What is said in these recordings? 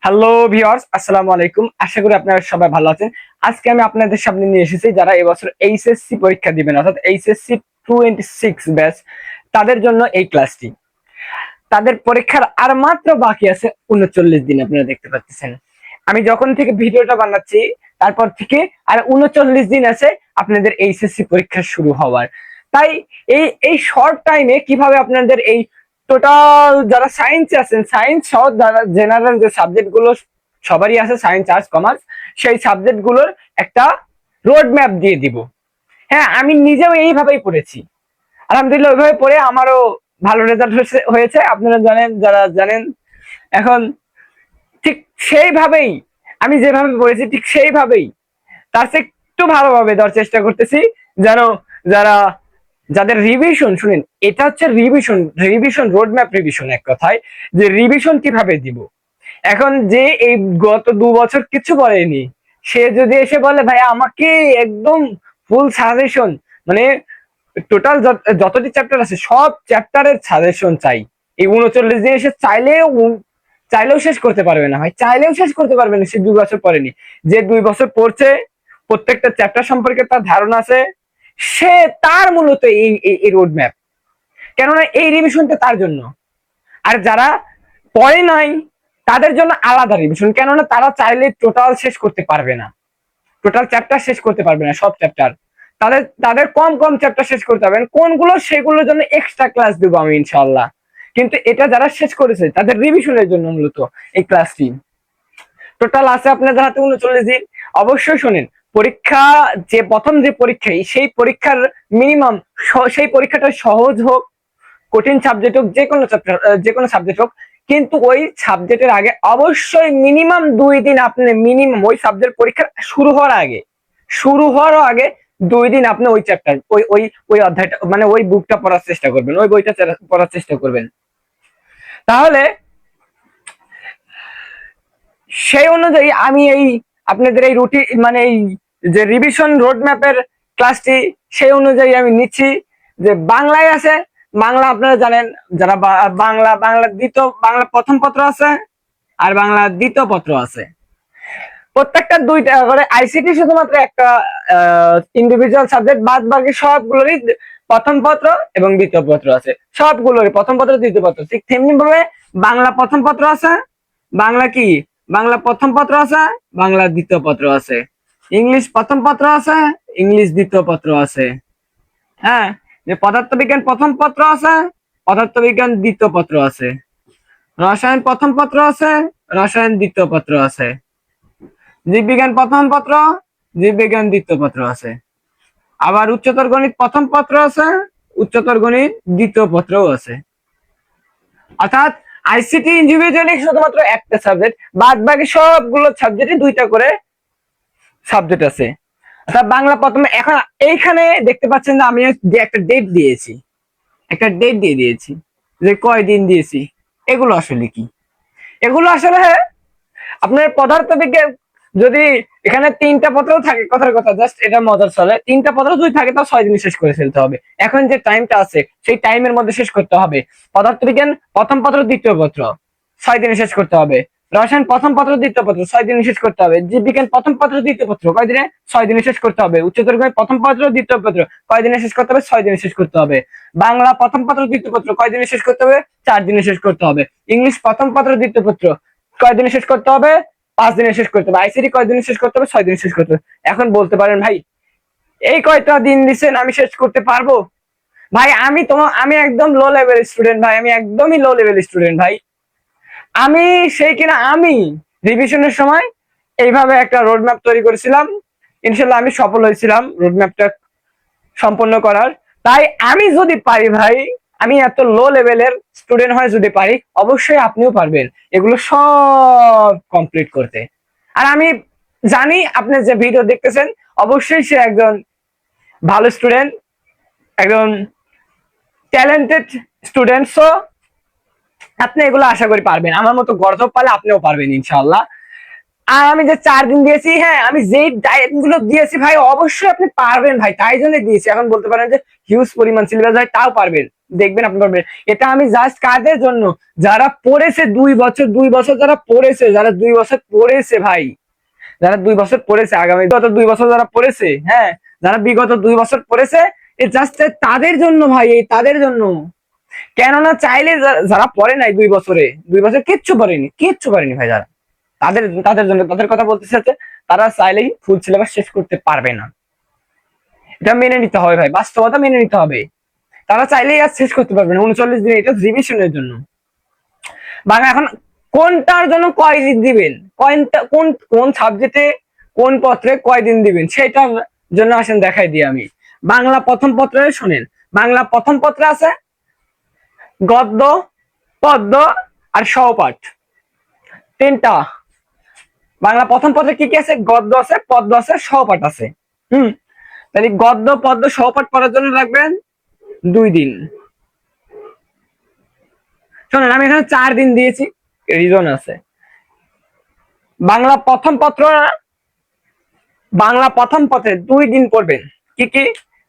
Hello viewers, আসসালামু আলাইকুম। আশা করি আপনারা সবাই ভালো আছেন। আজকে আমি আপনাদের সামনে নিয়ে এসেছি যারা এবছর এইচএসসি পরীক্ষা দিবেন, অর্থাৎ এইচএসসি 26 ব্যাচ, তাদের জন্য এই ক্লাসটি। তাদের পরীক্ষার আর মাত্র বাকি আছে 39 দিন। আপনারা দেখতে পাচ্ছেন আমি যখন থেকে ভিডিওটা বানাচ্ছি তারপর থেকে আর 39 দিন আছে আপনাদের এইচএসসি পরীক্ষা শুরু হওয়ার। তাই এই এই শর্ট টাইমে কিভাবে আপনাদের এই টোটাল যারা সায়েন্সে আছেন, সায়েন্স সহ যারা জেনারেল যে সাবজেক্ট গুলো সবারই আছে, সায়েন্স আর্টস কমার্স, সেই সাবজেক্ট গুলোর একটা রোড ম্যাপ দিয়ে দিব। হ্যাঁ, আমি নিজেও এইভাবেই পড়েছি, আলহামদুলিল্লাহ। ওইভাবে পড়ে আমারও ভালো রেজাল্ট হয়েছে, আপনারা জানেন, যারা জানেন। এখন ঠিক সেইভাবেই আমি যেভাবে পড়েছি ঠিক সেইভাবেই তার চেয়ে একটু ভালোভাবে দেওয়ার চেষ্টা করতেছি, যেন যারা যাদের রিভিশন, শুনেন, এটা হচ্ছে revision, revision road map revision. এক কথায় যে রিভিশন কিভাবে দিব। এখন যে এই গত 2 বছর কিছু পড়েনি, সে যদি এসে বলে ভাই আমাকে একদম ফুল সাজেশন, মানে টোটাল যতটি চ্যাপ্টার আছে সব চ্যাপ্টারের সাজেশন চাই, এই 39 দিন এসে চাইলেও শেষ করতে পারবে না ভাই, চাইলেও শেষ করতে পারবে না। সে 2 বছর পড়েনি, যে 2 বছর পড়ছে, প্রত্যেকটা চ্যাপ্টার সম্পর্কে তার ধারণা আছে, সে তার মূলত এই রোড ম্যাপ। কেননা এই রিভিশনটা তার জন্য। আর যারা পড়ে নাই তাদের জন্য আলাদা রিভিশন, কেননা তারা চাইলে টোটাল শেষ করতে পারবে না, টোটাল চ্যাপ্টার শেষ করতে পারবে না, সব চ্যাপ্টার। তাদের তাদের কম কম চ্যাপ্টার শেষ করতে হবে, কোনগুলো সেগুলোর জন্য এক্সট্রা ক্লাস দেবো আমি ইনশাল্লাহ। কিন্তু এটা যারা শেষ করেছে তাদের রিভিশনের জন্য মূলত এই ক্লাসটি। টোটাল আছে আপনাদের হাতে 39 দিন। অবশ্যই শোনেন, পরীক্ষা যে প্রথম যে পরীক্ষায়, সেই পরীক্ষার মিনিমাম, সেই পরীক্ষাটা সহজ হোক, কঠিন সাবজেক্ট হোক, যে কোনো সাবজেক্ট হোক, কিন্তু ওই সাবজেক্টের আগে অবশ্যই মিনিমাম 2 দিন আপনি, মিনিমাম ওই সাবজেক্ট পরীক্ষা শুরু হওয়ার আগে 2 দিন আপনি ওই চ্যাপ্টার, ওই ওই ওই অধ্যায়টা, মানে ওই বুকটা পড়ার চেষ্টা করবেন, ওই বইটা পড়ার চেষ্টা করবেন। তাহলে সেই অনুযায়ী আমি এই আপনাদের এই রুটিন, মানে এই যে রিভিশন রোড ম্যাপের ক্লাসটি, সেই অনুযায়ী আমি নিচ্ছি। যে বাংলায় আছে, বাংলা আপনারা জানেন, যারা বাংলা প্রথম পত্র আছে আর বাংলা দ্বিতীয় পত্র আছে, প্রত্যেকটা 2 টাকা করে। আইসিটি শুধুমাত্র একটা ইন্ডিভিজুয়াল সাবজেক্ট, বাদ বাকি সবগুলোরই প্রথম পত্র এবং দ্বিতীয় পত্র আছে, সবগুলোরই প্রথম পত্র দ্বিতীয় পত্র। ঠিক তেমনি ভাবে বাংলা প্রথম পত্র আছে, বাংলা কি, বাংলা প্রথম পত্র আছে, বাংলা দ্বিতীয় পত্র আছে। ইংলিশ প্রথম পত্র আছে, ইংলিশ দ্বিতীয় পত্র আছে। হ্যাঁ, যে পদার্থবিজ্ঞান প্রথম পত্র আছে, পদার্থবিজ্ঞান দ্বিতীয় পত্র আছে। রসায়ন প্রথম পত্র আছে, রসায়ন দ্বিতীয় পত্র আছে। জীববিজ্ঞান প্রথম পত্র, জীববিজ্ঞান দ্বিতীয় পত্র আছে। আবার উচ্চতর গণিত প্রথম পত্র আছে, উচ্চতর গণিত দ্বিতীয় পত্রও আছে। অর্থাৎ আইসিটি ইন্ডিভিজুয়ালি শুধুমাত্র একটা সাবজেক্ট, বাদ বাকি সবগুলো সাবজেক্টে 2টা করে সাবজেক্ট আছে। অর্থাৎ বাংলা প্রথমে, এখন এইখানে দেখতে পাচ্ছেন যে আমি একটা ডেট দিয়েছি, একটা ডেট দিয়ে দিয়েছি, যে কয়দিন দিয়েছি। এগুলো আসলে কি, এগুলো আসলে আপনার পদার্থবিজ্ঞান, যদি এখানে 3টা পত্র থাকে, কথার কথা, জাস্ট এটা মজার চলে, 3টা পত্র যদি থাকে তাও 6 দিনে শেষ করে ফেলতে হবে। এখন যে টাইমটা আছে সেই টাইমের মধ্যে শেষ করতে হবে। পদার্থবিজ্ঞান প্রথম পত্র দ্বিতীয় পত্র 6 দিনে শেষ করতে হবে। রসায়ন প্রথম পত্র দ্বিতীয় পত্র 6 দিনে শেষ করতে হবে। জীববিজ্ঞান প্রথম পত্র দ্বিতীয় পত্র কয় দিনে? 6 দিনে শেষ করতে হবে। উচ্চতর গণিত প্রথম পত্র দ্বিতীয় পত্র কয় দিনে শেষ করতে হবে? 6 দিনে শেষ করতে হবে। বাংলা প্রথম পত্র দ্বিতীয় পত্র কয় দিনে শেষ করতে হবে? 4 দিনে শেষ করতে হবে। ইংলিশ প্রথম পত্র দ্বিতীয় পত্র কয় দিনে শেষ করতে হবে? 5 দিনে শেষ করতে হবে। আইসিটি কয় দিনে শেষ করতে হবে? 6 দিনে শেষ করতে হবে। এখন বলতে পারেন ভাই, এই কয়টা দিন দিচ্ছেন আমি শেষ করতে পারবো? ভাই আমি একদম লো লেভেল স্টুডেন্ট ভাই, আমি একদমই লো লেভেল স্টুডেন্ট ভাই। আমি সেই কিনা আমি রিভিশনের সময় এইভাবে একটা রোড ম্যাপ তৈরি করেছিলাম, ইনশাল্লাহ আমি সফল হয়েছিলাম রোড ম্যাপটা সম্পন্ন করার। তাই আমি যদি পারি ভাই, আমি এত লো লেভেলের স্টুডেন্ট হয় যদি পারি, অবশ্যই আপনিও পারবেন এগুলো সব কমপ্লিট করতে। আর আমি জানি আপনি যে ভিডিও দেখতেছেন অবশ্যই সে একজন ভালো স্টুডেন্ট, একজন ট্যালেন্টেড স্টুডেন্ট। সো আপনি এগুলো আশা করি পারবেন, আমার মতো গর্ধব পালে আপনিও পারবেন ইনশাআল্লাহ। আর আমি যে 4 দিন দিয়েছি, হ্যাঁ আমি যেই ডায়েট গুলো দিয়েছি ভাই, অবশ্যই আপনি পারবেন ভাই, তাই জন্য দিয়েছি। এখন বলতে পারেন যে হিউজ পরিমাণ সিলেবাস ভাই, তাও পারবেন। দেখবেন আপনি পারবেন। এটা আমি জাস্ট কাদের জন্য, যারা পড়েছে 2 বছর যারা পড়েছে, যারা 2 বছর পড়েছে ভাই, যারা 2 বছর পড়েছে, আগামী গত 2 বছর যারা পড়েছে, হ্যাঁ, যারা বিগত 2 বছর পড়েছে, এই জাস্ট তাদের জন্য ভাই, এই তাদের জন্য। কেননা চাইলে যারা পড়ে নাই 2 বছরে, 2 বছর কিচ্ছু করেনি ভাই, যারা তাদের তাদের জন্য, তাদের কথা বলতে চাচ্ছে, তারা চাইলেই ফুল সিলেবাস শেষ করতে পারবে না। এটা মেনে নিতে হবে ভাই, বাস্তবতা মেনে নিতে হবে। তারা চাইলেই আর শেষ করতে পারবে না 39 দিনে, এটা রিভিশনের জন্য। বাংলা এখন কোনটার জন্য কয়দিন দিবেন, কোন কোন সাবজেক্টে কোন পত্রে কয়দিন দিবেন, সেটার জন্য আসেন দেখাই দিই আমি। বাংলা প্রথম পত্রে শোনেন, বাংলা প্রথম পত্রে আছে গদ্য, পদ্য আর সহপাঠ, তিনটা। বাংলা প্রথম পত্রে কি কি আছে? গদ্য আছে, পদ্য আছে, সহপাঠ আছে। তাহলে গদ্য পদ্য সহপাঠ পড়ার জন্য রাখবেন 2 দিন। শোনেন, আমি এখানে 4 দিন দিয়েছি, রিজন আছে। বাংলা প্রথম পত্র, বাংলা প্রথম পত্রে 2 দিন পড়বেন। কি কি?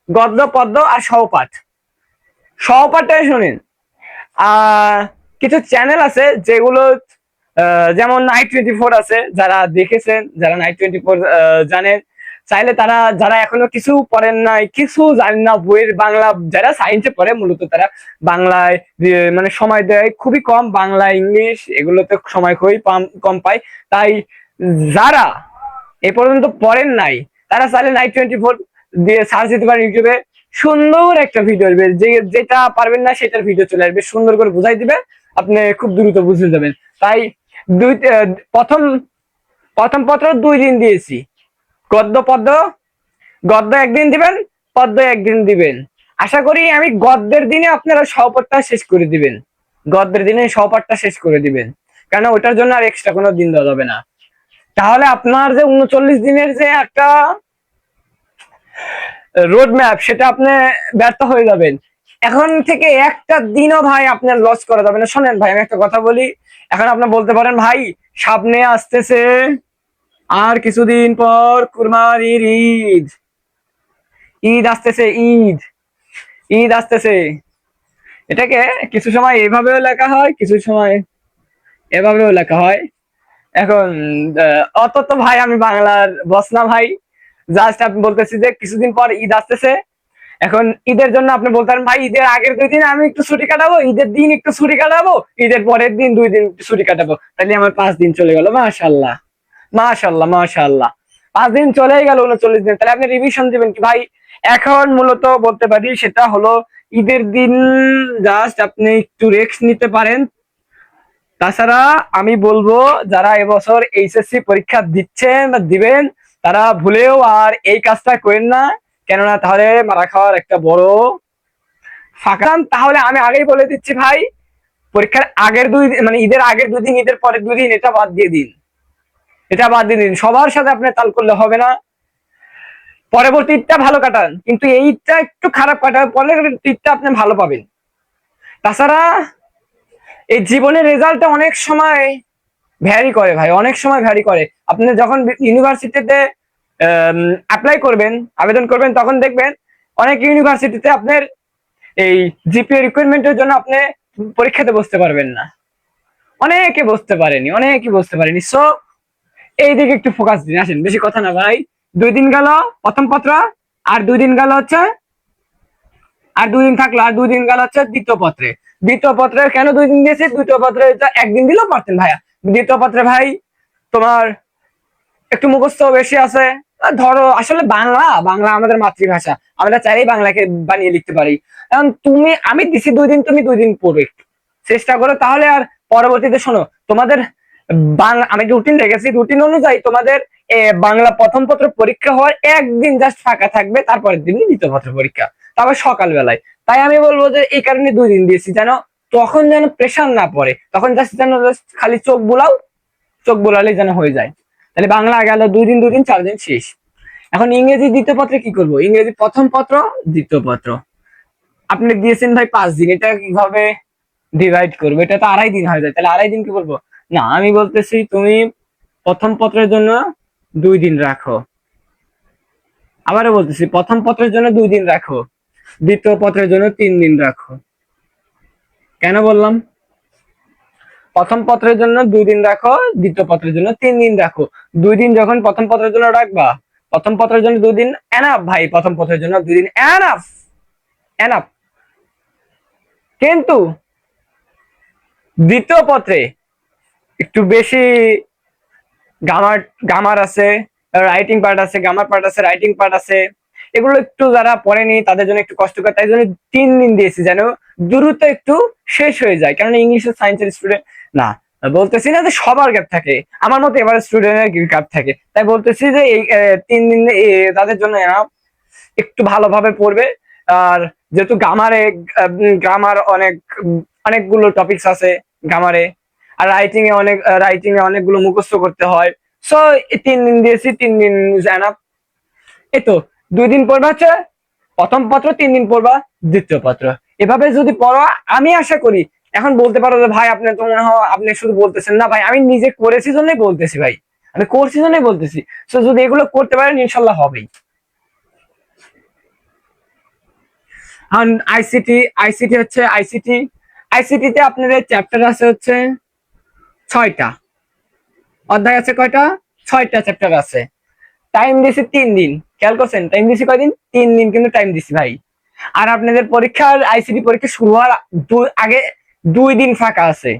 গদ্য পদ্য আর সহপাঠ। সহপাঠে শোনেন, কিছু চ্যানেল আছে যেগুলো, যেমন Night24 আছে, যারা দেখেছেন, যারা Night24 জানেন, চাইলে তারা, যারা এখনো কিছু পড়েন নাই, কিছু জানেন না বইয়ের বাংলা, যারা সায়েন্সে পড়ে মূলত, তারা বাংলায় মানে সময় দেয় খুবই কম, বাংলা ইংলিশ এগুলোতে সময় খুবই কম পায়। তাই যারা এ পর্যন্ত পড়েন নাই, তারা চাইলে Night24 দিয়ে সার্চ দিতে পারেন ইউটিউবে, সুন্দর একটা ভিডিও আসবে, যেটা পারবেন না সেটার ভিডিও চলে আসবে, সুন্দর করে বুঝাই দিবে, আপনি খুব দ্রুত বুঝে যাবেন। তাই দুই প্রথম প্রথম পত্র 2 দিন দিয়েছি। গদ্য পদ্য, গদ্য 1 দিন দিবেন, পদ্য 1 দিন দিবেন। আশা করি আমি গদ্যের দিনে আপনারা সহপাঠটা শেষ করে দিবেন, গদ্যের দিনে সহপাঠটা শেষ করে দিবেন, কারণ ওটার জন্য আর এক্সট্রা কোনো দিন দেওয়া যাবে না। তাহলে আপনার যে 39 দিনের যে একটা রোড ম্যাপ, সেটা আপনি ব্যর্থ হয়ে যাবেন। এখন থেকে একটা দিনও ভাই আপনার লস করা যাবে না। শোনেন ভাই, আমি একটা কথা বলি। এখন আপনি বলতে পারেন ভাই, সামনে আসতেছে আর কিছুদিন পর কুরবানির ঈদ, ঈদ আসতেছে, ঈদ ঈদ আসতেছে। এটাকে কিছু সময় এভাবেও লেখা হয়, কিছু সময় এভাবেও লেখা হয়। এখন অত তো ভাই আমি বাংলার বস না ভাই, জাস্ট আমি বলতেছি যে কিছুদিন পর ঈদ আসতেছে। এখন ঈদের জন্য আপনি বলতে পারেন ভাই, ঈদের আগের 2 দিন আমি একটু ছুটি কাটাবো, ঈদের দিন একটু ছুটি কাটাবো, ঈদের পরের দিন 2 দিন ছুটি কাটাবো, তাহলে আমার 5 দিন চলে গেল। মাশাল্লাহ, মাশাল্লাহ, মাশাল্লাহ, 5 দিন চলেই গেল 39 দিন। তাহলে আপনি রিভিশন দিবেন কি ভাই? এখন মূলত বলতে পারি সেটা হলো ঈদের দিন জাস্ট আপনি একটু রেস্ট নিতে পারেন। তাছাড়া আমি বলবো, যারা এবছর এইচএসসি পরীক্ষা দিচ্ছেন বা দিবেন, তারা ভুলেও আর এই কাজটা করেন না, কেননা তাহলে মারা খাওয়ার একটা বড় ফাঁকা। তাহলে আমি আগেই বলে দিচ্ছি ভাই, পরীক্ষার আগের 2 দিন, মানে ঈদের আগের 2 দিন, ঈদের পরের 2 দিন, এটা বাদ দিয়ে দিন, এটা বাদ দিয়ে দিন। সবার সাথে আপনি তাল করলে হবে না। পরবর্তী ঈদটা ভালো কাটান, কিন্তু এই ঈদটা একটু খারাপ কাটান, পরের ঈদটা আপনি ভালো পাবেন। তাছাড়া এই জীবনের রেজাল্টটা অনেক সময় ভ্যারি করে ভাই, অনেক সময় ভ্যারি করে। আপনি যখন ইউনিভার্সিটিতে অ্যাপ্লাই করবেন, আবেদন করবেন, তখন দেখবেন অনেক ইউনিভার্সিটিতে আপনার এই জিপিএ রিকোয়ারমেন্টের জন্য আপনি পরীক্ষাতে বসতে পারবেন না। অনেকে বসতে পারেনি। সো এই দিকে একটু ফোকাস দিন। আসেন, বেশি কথা না ভাই। 2 দিন গেল প্রথম পত্র, আর 2 দিন গেল হচ্ছে, আর 2 দিন থাকলো, আর 2 দিন গেল হচ্ছে দ্বিতীয় পত্রে। দ্বিতীয় পত্রে কেন 2 দিন দিয়েছে? দ্বিতীয় পত্রে 1 দিন দিলেও পারতেন ভাইয়া। দ্বিতীয় পত্রে ভাই তোমার একটু মুখস্থ বেশি আছে। ধরো, আসলে বাংলা, বাংলা আমাদের মাতৃভাষা, আমরা চাইলেই বাংলাকে বানিয়ে লিখতে পারি। এখন আমি দিছি 2 দিন, তুমি 2 দিন পড়বে, চেষ্টা করো। তাহলে আর পরবর্তীতে শোনো, তোমাদের বাংলা আমি রুটিন রেখেছি, রুটিন অনুযায়ী তোমাদের বাংলা প্রথম পত্র পরীক্ষা হওয়ার 1 দিন জাস্ট ফাঁকা থাকবে, তারপরের দিন দ্বিতীয় পত্র পরীক্ষা, তারপর সকালবেলায়। তাই আমি বলবো যে এই কারণে 2 দিন দিয়েছি, যেন তখন যেন প্রেশার না পড়ে, তখন জাস্ট যেন খালি চোখ বুলাও, চোখ বোলালেই যেন হয়ে যায়। তাহলে বাংলা গেল 2 দিন, 2 দিন, 4 দিন শেষ। এখন ইংরেজি দ্বিতীয় পত্রে কি করবো? ইংরেজি প্রথম পত্র, দ্বিতীয় পত্র আপনি দিয়েছেন ভাই 5 দিন, এটা কিভাবে ডিভাইড করবো? এটা তো 2.5 দিন হয়ে যায়, তাহলে 2.5 দিন কি করবো? না, আমি বলতেছি তুমি প্রথম পত্রের জন্য 2 দিন রাখো। আবারও বলতেছি, প্রথম পত্রের জন্য 2 দিন রাখো, দ্বিতীয় পত্রের জন্য 3 দিন রাখো। কেন বললাম? প্রথম পত্রের জন্য 2 দিন রাখো, দ্বিতীয় পত্রের জন্য 3 দিন রাখো। 2 দিন যখন প্রথম পত্রের জন্য রাখবা, প্রথম পত্রের জন্য 2 দিন এনাফ ভাই, প্রথম পত্রের জন্য 2 দিন এনাফ, এনাফ। কিন্তু দ্বিতীয় পত্রে একটু বেশি গ্রামার, গ্রামার আছে, রাইটিং পার্ট আছে, গ্রামার পার্ট আছে, রাইটিং পার্ট আছে। এগুলো একটু যারা পড়েনি তাদের জন্য একটু কষ্ট করে, তাই জন্য 3 দিন দিয়েছি যেন দ্রুত একটু শেষ হয়ে যায়। কারণ ইংলিশ সায়েন্সের স্টুডেন্ট না, বলতেছি না যে সবার গ্যাপ থাকে, আমার মতো এবার স্টুডেন্টের গ্যাপ থাকে, তাই বলতেছি যে এই 3 দিন তাদের জন্য একটু ভালোভাবে পড়বে। আর যেহেতু গ্রামারে, গ্রামার অনেকগুলো টপিকস আছে গ্রামারে, আর রাইটিং এ অনেকগুলো মুখস্থ করতে হয়। সো 3 দিন দিয়েছি, 3 দিন এনাফ। এই তো 2 দিন পড়বা হচ্ছে প্রথম পত্র, 3 দিন পড়বা দ্বিতীয় পত্র। এভাবে যদি পড়ো, আমি আশা করি, এখন বলতে পারো যে ভাই আপনি তো মনে হয় আপনি শুধু বলতেছেন, না ভাই আমি নিজে করেছি জন্যই বলতেছি ভাই, আমি করছি জন্যই বলতেছি। সো যদি এগুলো করতে পারেন ইনশাল্লাহ হবেই। আইসিটি, আইসিটি তে আপনাদের চ্যাপ্টার আছে হচ্ছে 6টা, অধ্যায় আছে কয়টা? 6টা চ্যাপ্টার আছে। টাইম দিছি 3 দিন, খেয়াল করছেন টাইম দিছি কয়দিন? 3 দিন কিন্তু টাইম দিছি ভাই। আর আপনাদের পরীক্ষার আইসিটি পরীক্ষা শুরু হওয়ার আগে 2 দিন ফাঁকা আছে।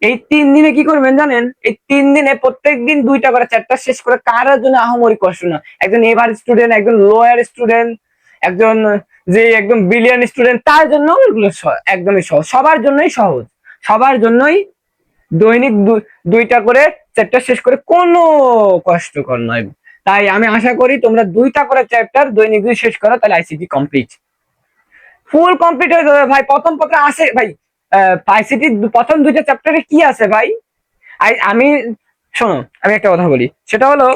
এই 3 দিনে কি করবেন জানেন? এই 3 দিনে প্রত্যেক দিন 2টা করে চ্যাপ্টার শেষ করে, কারোর জন্য আহামরি কষ্ট না। একজন এভার স্টুডেন্ট, একজন লোয়ার স্টুডেন্ট, একজন যে একদম ব্রিলিয়ান্ট স্টুডেন্ট, তার জন্য এগুলো একদমই সহজ, সবার জন্যই সহজ, সবার জন্যই। দৈনিক 2টা করে চ্যাপ্টার শেষ করে কোনো কষ্টকর নয়। তাই আমি আশা করি তোমরা 2টা করে চ্যাপ্টার দৈনিক শেষ করো, তাহলে আইসিটি কমপ্লিট, ফুল কমপ্লিট হয়ে যাবে ভাই। প্রথম পত্রে আসে ভাই, আইসিটি প্রথম 2টা চ্যাপ্টারে কি আছে ভাই? আমি, শোনো আমি একটা কথা বলি, সেটা হলো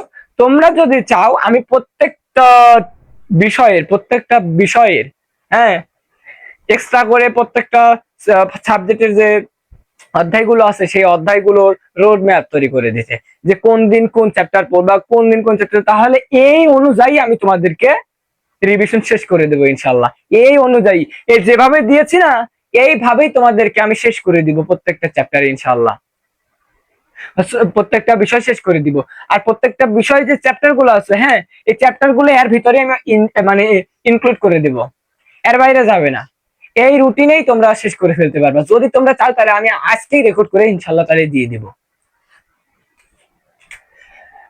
তোমরা যদি চাও আমি প্রত্যেকটা বিষয়ের হ্যাঁ এক্সট্রা করে প্রত্যেকটা সাবজেক্টের যে অধ্যায়গুলো আছে সেই অধ্যায়গুলোর রোড ম্যাপ তৈরি করে দিতে, যে কোন দিন কোন চ্যাপ্টার পড়বা, কোন দিন কোন চ্যাপ্টার, তাহলে এই অনুযায়ী আমি তোমাদেরকে রিভিশন শেষ করে দেবো ইনশাল্লাহ। এই অনুযায়ী, এই যেভাবে দিয়েছি না, এইভাবেই তোমাদেরকে আমি শেষ করে দিব প্রত্যেকটা চ্যাপ্টার ইনশাল্লাহ, প্রত্যেকটা বিষয় শেষ করে দিব। আর প্রত্যেকটা বিষয় যে চ্যাপ্টার গুলো আছে, হ্যাঁ এই চ্যাপ্টার গুলো এর ভিতরে আমি মানে ইনক্লুড করে দিব, এর বাইরে যাবে না। এই রুটিনেই তোমরা শেষ করে ফেলতে পারবা, যদি তোমরা চাও তাহলে আমি আজকেই রেকর্ড করে ইনশাল্লাহ তাহলে দিয়ে দিব।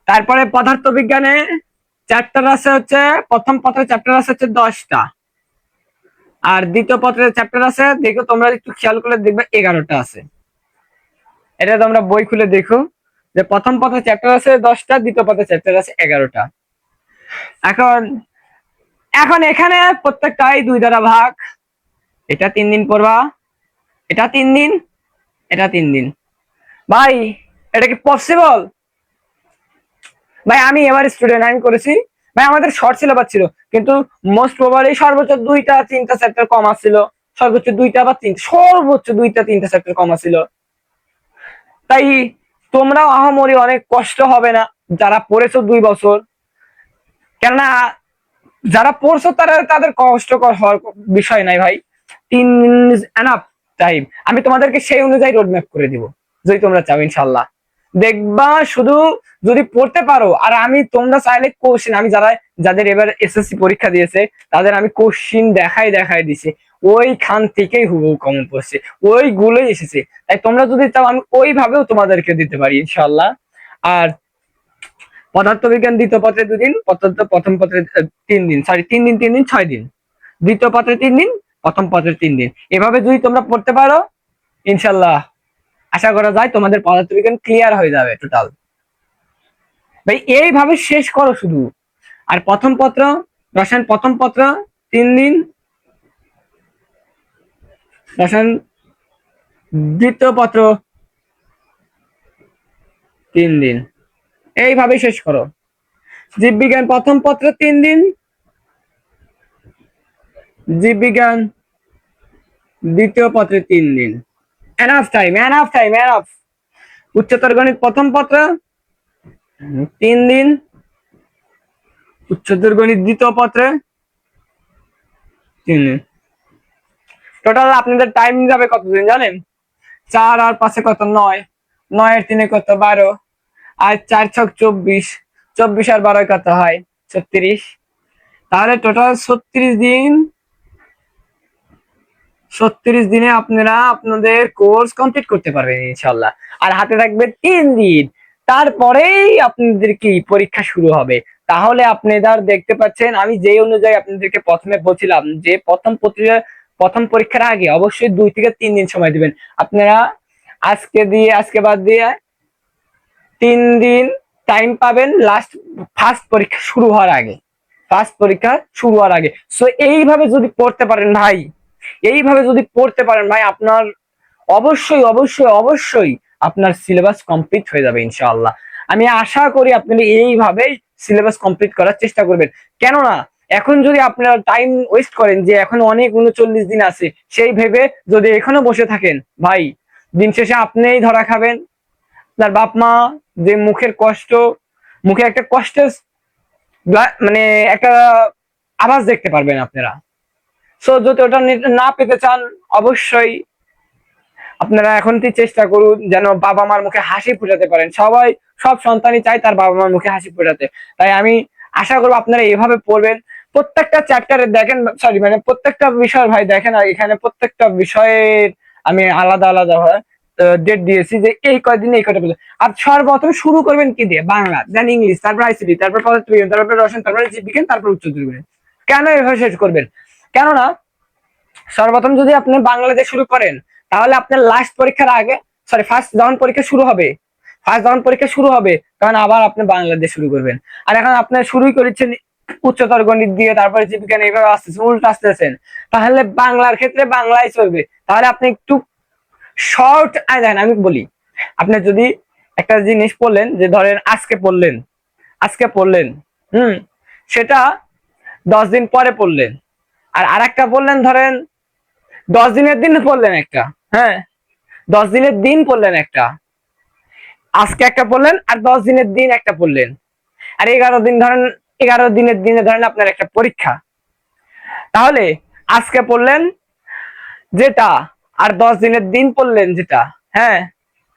তারপরে পদার্থ বিজ্ঞানে চ্যাপ্টার আছে হচ্ছে, প্রথম পত্রের চ্যাপ্টার আছে হচ্ছে 10টা, আর দ্বিতীয় পত্রের চ্যাপ্টার আছে, দেখো তোমরা একটু খেয়াল করে দেখবে 11টা আছে। এটা তোমরা বই খুলে দেখো যে প্রথম পত্রের চ্যাপ্টার আছে 10টা, দ্বিতীয় পত্রের চ্যাপ্টার আছে 11টা। এখন এখন এখানে প্রত্যেকটাই 2 দ্বারা ভাগ, এটা 3 দিন পড়বা, এটা 3 দিন, এটা 3 দিন। ভাই এটা কি পসিবল? ভাই আমি এবার স্টুডেন্ট, আমি করেছি ভাই, আমাদের শর্ট সিলেবাস ছিল, কিন্তু মোস্ট প্রবাবলি সর্বোচ্চ 2টা 3টা চ্যাপ্টার কম আসছিল, সর্বোচ্চ 2টা বা 3, সর্বোচ্চ 2টা 3টা চ্যাপ্টার কম আসছিল। তাই তোমরাও আহামরি অনেক কষ্ট হবে না যারা পড়েছো 2 বছর, কেননা যারা পড়ছো তারা, তাদের কষ্টকর হওয়ার বিষয় নাই ভাই। 3 দিন এনাফ টাইম, আমি তোমাদেরকে সেই অনুযায়ী রোড ম্যাপ করে দিব যদি তোমরা চাও ইনশাল্লাহ। দেখবা শুধু যদি পড়তে পারো, আর আমি তোমরা চাইলে কোশ্চিন, আমি যাদের এবার এসএসসি পরীক্ষা দিয়েছে তাদের আমি কোশ্চিন দেখাই দিছি, ওইখান থেকেই হুবহু কমন পড়ছে, ওইগুলোই এসেছে। তাই তোমরা যদি চাও আমি ওইভাবেও তোমাদেরকে দিতে পারি ইনশাল্লাহ। আর পদার্থবিজ্ঞান দ্বিতীয় পত্রে 2 দিন, প্রথম পত্রে 3 দিন, সরি 3 দিন 6 দিন, দ্বিতীয় পত্রে 3 দিন, প্রথম পত্রে 3 দিন। এভাবে যদি তোমরা পড়তে পারো ইনশাল্লাহ আশা করা যায় তোমাদের পদার্থবিজ্ঞান ক্লিয়ার হয়ে যাবে টোটাল। ভাই এইভাবে শেষ করো শুধু। আর প্রথম পত্র, রসায়ন প্রথম পত্র 3 দিন, রসায়ন দ্বিতীয় পত্র 3 দিন, এইভাবে শেষ করো। জীববিজ্ঞান প্রথম পত্র 3 দিন, জীববিজ্ঞান দ্বিতীয় পত্রে 3 দিন, enough time, enough time, enough. উচ্চতর গণিত প্রথম পত্র 3 দিন, উচ্চতর গণিত দ্বিতীয় পত্রে 3 দিন। টোটাল আপনাদের টাইম যাবে কতদিন জানেন? 4 আর 5 কত, 9, 9 এর 3 কত, 12, আর 4 ছক 24, 24 আর 12 কত হয় 36। তাহলে টোটাল 36 দিন, 36 দিনে আপনারা আপনাদের কোর্স কমপ্লিট করতে পারবেন ইনশাল্লাহ। আর হাতে থাকবে 3 দিন, তারপরেই আপনাদের কি পরীক্ষা শুরু হবে। তাহলে আপনারা দেখতে পাচ্ছেন আমি যে অনুযায়ী আপনাদেরকে প্রথমে বলছিলাম যে প্রথম পরীক্ষার আগে অবশ্যই 2 থেকে 3 দিন সময় দিবেন। আপনারা আজকে বাদ দিয়ে 3 দিন টাইম পাবেন লাস্ট ফার্স্ট পরীক্ষা শুরু হওয়ার আগে, সো এইভাবে যদি পড়তে পারেন ভাই, আপনার অবশ্যই অবশ্যই অবশ্যই আপনার সিলেবাস কমপ্লিট হয়ে যাবে ইনশাআল্লাহ। আমি আশা করি আপনারা এইভাবেই সিলেবাস কমপ্লিট করার চেষ্টা করবেন। কেননা এখন যদি আপনারা টাইম ওয়েস্ট করেন যে এখন অনেক 39 দিন আছে, সেই ভেবে যদি এখনো বসে থাকেন ভাই, দিন শেষে আপনিই ধরা খাবেন। আপনার বাপ মা যে মুখে একটা কষ্টের মানে একটা আভাস দেখতে পারবেন আপনারা। সো যদি ওটা না পেতে চান, অবশ্যই আপনারা এখন থেকে চেষ্টা করুন যেন বাবা মার মুখে হাসি ফুটাতে পারেন। সব সন্তানই চায় তার বাবা মার মুখে হাসি ফুটাতে। তাই আমি আশা করবো আপনারা এইভাবে পড়বেন। প্রত্যেকটা চ্যাপ্টারে দেখেন, সরি মানে প্রত্যেকটা বিষয় ভাই দেখেন, আর এখানে প্রত্যেকটা বিষয়ের আমি আলাদা আলাদা ডেট দিয়েছি যে এই কয়দিনে এই কয়টা। আর সর্বপ্রথম শুরু করবেন কি দিয়ে? বাংলা, দেন ইংলিশ, তারপর আইসিটি, তারপর পদার্থবিজ্ঞান, তারপর রসায়ন, তারপর জীববিজ্ঞান, তারপর উচ্চতর বিজ্ঞান। কেন এভাবে শেষ করবেন? কেননা সর্বপ্রথম যদি আপনি বাংলাদেশ শুরু করেন, তাহলে আপনার লাস্ট পরীক্ষার আগে, সরি ফার্স্ট যখন পরীক্ষা শুরু হবে তখন আবার আপনি বাংলাদেশ শুরু করবেন। আর এখন আপনি শুরুই করেছেন উচ্চতর গণিত দিয়ে, তারপরে জীববিজ্ঞান, এইভাবে আসতেছেন, উল্টো আসতেছেন। তাহলে বাংলার ক্ষেত্রে বাংলায় চলবে। তাহলে আপনি একটু শর্ট দেন। আমি বলি, আপনি যদি একটা জিনিস পড়লেন, যে ধরেন আজকে পড়লেন, সেটা 10 দিন পরে পড়লেন। আর আরেকটা পড়লেন, ধরেন 10 দিনের দিন পড়লেন একটা, হ্যাঁ 10 দিনের দিন পড়লেন একটা, আজকে একটা পড়লেন, আর 10 দিনের দিন একটা পড়লেন। আর 11 দিন, ধরেন 11 দিনের দিনে ধরেন আপনার একটা পরীক্ষা। তাহলে আজকে পড়লেন যেটা, আর 10 দিনের দিন পড়লেন যেটা, হ্যাঁ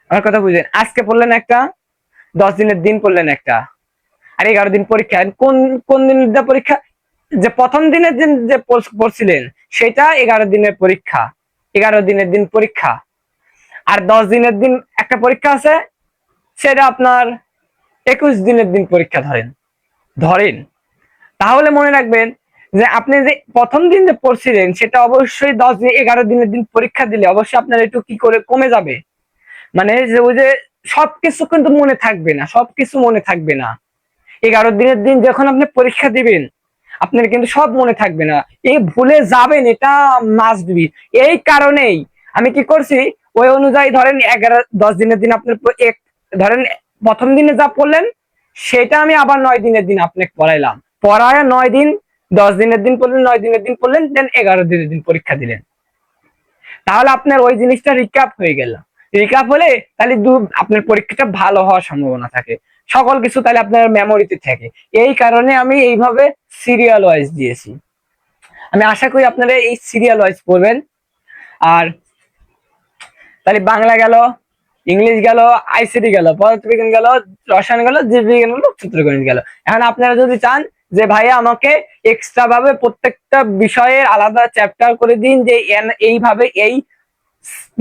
আমার কথা বুঝলেন, আজকে পড়লেন একটা, 10 দিনের দিন পড়লেন একটা, আর 11 দিন পরীক্ষা। কোন কোন দিনের পরীক্ষা? যে প্রথম দিনের দিন যে পড়ছিলেন সেটা 11 দিনের পরীক্ষা, 11 দিনের দিন পরীক্ষা। আর 10 দিনের দিন একটা পরীক্ষা আছে, সেটা আপনার 21 দিনের দিন পরীক্ষা ধরেন। তাহলে মনে রাখবেন যে আপনি যে প্রথম দিন যে পড়ছিলেন সেটা অবশ্যই 10 দিন, 11 দিনের দিন পরীক্ষা দিলে অবশ্যই আপনার একটু কি করে কমে যাবে। মানে যে ওই যে সবকিছু কিন্তু মনে থাকবে না। 11 দিনের দিন যখন আপনি পরীক্ষা দিবেন, আপনার কিন্তু সব মনে থাকবে না, এই ভুলে যাবেন, এটা মাস্ট বি। এই কারণেই আমি কি করছি, ওই অনুযায়ী ধরেন 10 দিনের দিন আপনার ধরেন প্রথম দিনে যা পড়লেন সেটা আমি আবার 9 দিনের দিন আপনাকে পড়ায় 9 দিন, 10 দিনের দিন পড়লেন, 9 দিনের দিন পড়লেন, দেন 11 দিনের দিন পরীক্ষা দিলেন। তাহলে আপনার ওই জিনিসটা রিক্যাপ হয়ে গেল। রিক্যাপ হলে তাহলে আপনার পরীক্ষাটা ভালো হওয়ার সম্ভাবনা থাকে, সকল কিছু তাহলে আপনার মেমোরিতে থাকে। এই কারণে আমি এইভাবে সিরিয়াল ওয়াইজ দিয়েছি। আমি আশা করি আপনারা এই সিরিয়াল ওয়াইজ পড়বেন। আর তাহলে বাংলা গেল, ইংলিশ গেল, আইসিটি গেল, পদার্থবিজ্ঞান গেল, রসায়ন গেল, জীববিজ্ঞান গেল, সূত্রগণিত গেল। এখন আপনারা যদি চান যে ভাইয়া আমাকে এক্সট্রা ভাবে প্রত্যেকটা বিষয়ের আলাদা চ্যাপ্টার করে দিন, যে এইভাবে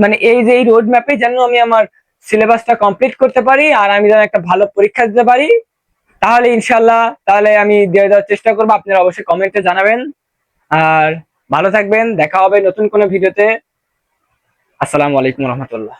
মানে এই যে এই রোড ম্যাপে যেন আমি আমার সিলেবাসটা কমপ্লিট করতে পারি, আর আমি যেন একটা ভালো পরীক্ষা দিতে পারি, তাহলে ইনশাল্লাহ তাহলে আমি দিয়ে দেওয়ার চেষ্টা করবো। আপনারা অবশ্যই কমেন্টে জানাবেন। আর ভালো থাকবেন, দেখা হবে নতুন কোনো ভিডিওতে। আসসালামু আলাইকুম রহমতুল্লাহ।